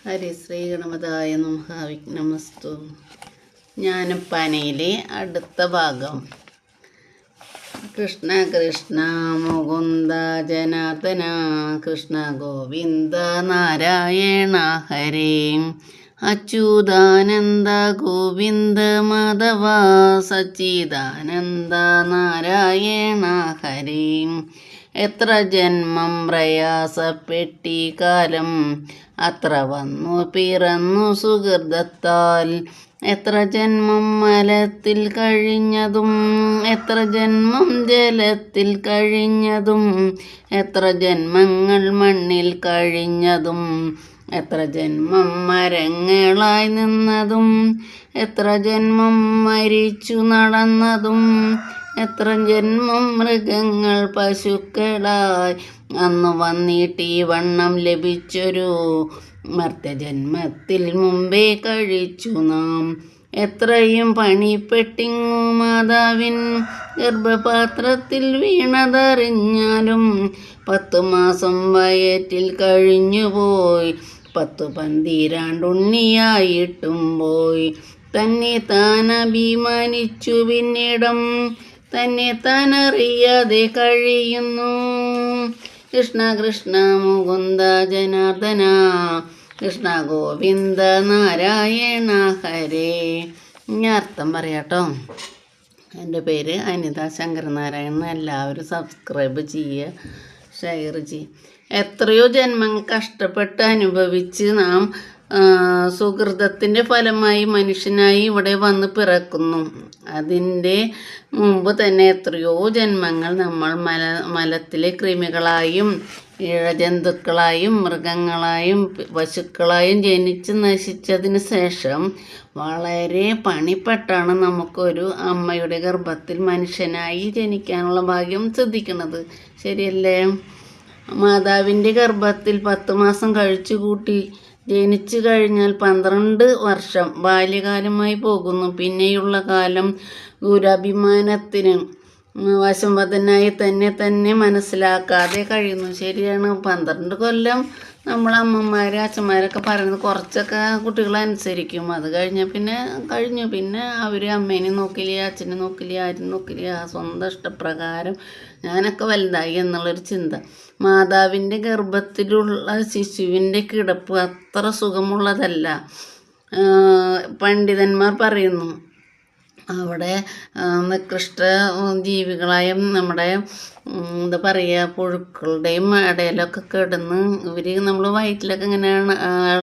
ഹരിശ്രീ ഗണപതായ നമഃ. വിഘ്നമസ്തു. ജ്ഞാനപ്പാനയിലെ അടുത്ത ഭാഗം. കൃഷ്ണ കൃഷ്ണ മുകുന്ദ ജനാർദ്ദന കൃഷ്ണ ഗോവിന്ദ നാരായണ ഹരേ അച്യുതാനന്ദ ഗോവിന്ദ മാധവ സച്ചിദാനന്ദ നാരായണ ഹരേ. എത്ര ജന്മം പ്രയാസപ്പെട്ടി കാലം അത്ര വന്നു പിറന്നു സുഹൃതത്താൽ. എത്ര ജന്മം മലത്തിൽ കഴിഞ്ഞതും എത്ര ജന്മം ജലത്തിൽ കഴിഞ്ഞതും എത്ര ജന്മങ്ങൾ മണ്ണിൽ കഴിഞ്ഞതും എത്ര ജന്മം മരങ്ങളായി നിന്നതും എത്ര ജന്മം മരിച്ചു നടന്നതും എത്ര ജന്മം മൃഗങ്ങൾ പശുക്കളായി അന്ന് വന്നിട്ട് ഈ വണ്ണം ലഭിച്ചൊരു മർത്യജന്മത്തിൽ മുമ്പേ കഴിച്ചു നാം. എത്രയും പണിപ്പെട്ടിങ്ങു മാതാവിൻ ഗർഭപാത്രത്തിൽ വീണതറിഞ്ഞാലും 10 മാസം വയറ്റിൽ കഴിഞ്ഞുപോയി 10 പന്തിരാണ്ടുണ്ണിയായിട്ടും പോയി. തന്നെ താൻ അഭിമാനിച്ചു പിന്നിടം തന്നെ താൻ അറിയാതെ കഴിയുന്നു. കൃഷ്ണ കൃഷ്ണ മുകുന്ദ ജനാർദ്ദന കൃഷ്ണ ഗോവിന്ദ നാരായണ ഹരേ. ഇനി അർത്ഥം പറയാട്ടോ. എൻ്റെ പേര് അനിത ശങ്കരനാരായണൻ. എല്ലാവരും സബ്സ്ക്രൈബ് ചെയ്യുക, ഷെയർ ചെയ്യുക. എത്രയോ ജന്മങ്ങൾ കഷ്ടപ്പെട്ട് അനുഭവിച്ച് നാം സുഹൃതത്തിൻ്റെ ഫലമായി മനുഷ്യനായി ഇവിടെ വന്ന് പിറക്കുന്നു. അതിൻ്റെ മുമ്പ് തന്നെ എത്രയോ ജന്മങ്ങൾ നമ്മൾ മലത്തിലെ കൃമികളായും ഇഴജന്തുക്കളായും മൃഗങ്ങളായും പശുക്കളായും ജനിച്ച് നശിച്ചതിന് ശേഷം വളരെ പണിപ്പെട്ടാണ് നമുക്കൊരു അമ്മയുടെ ഗർഭത്തിൽ മനുഷ്യനായി ജനിക്കാനുള്ള ഭാഗ്യം സിദ്ധിക്കുന്നത്. ശരിയല്ലേ? മാതാവിൻ്റെ ഗർഭത്തിൽ 10 മാസം കഴിച്ചു കൂട്ടി ജനിച്ചു കഴിഞ്ഞാൽ 12 വർഷം ബാല്യകാലമായി പോകുന്നു. പിന്നെയുള്ള കാലം ദുരഭിമാനത്തിന് വശംവദനായി തന്നെ മനസ്സിലാക്കാതെ കഴിയുന്നു. ശരിയാണ്. 12 കൊല്ലം നമ്മൾ അമ്മമാർ അച്ഛന്മാരൊക്കെ പറയുന്നത് കുറച്ചൊക്കെ കുട്ടികൾ അനുസരിക്കും. അത് കഴിഞ്ഞാൽ പിന്നെ അവർ അമ്മേനെ നോക്കില്ല, അച്ഛനെ നോക്കില്ല, ആരും നോക്കില്ല. സ്വന്തം ഇഷ്ടപ്രകാരം ഞാനൊക്കെ വലുതായി എന്നുള്ളൊരു ചിന്ത. മാതാവിൻ്റെ ഗർഭത്തിലുള്ള ശിശുവിൻ്റെ കിടപ്പ് അത്ര സുഖമുള്ളതല്ല. പണ്ഡിതന്മാർ പറയുന്നു അവിടെ നികൃഷ്ട ജീവികളായ നമ്മുടെ എന്താ പറയുക പുഴുക്കളുടെയും ഇടയിലൊക്കെ കിടന്ന് നമ്മൾ വയറ്റിലൊക്കെ ഇങ്ങനെയാണ്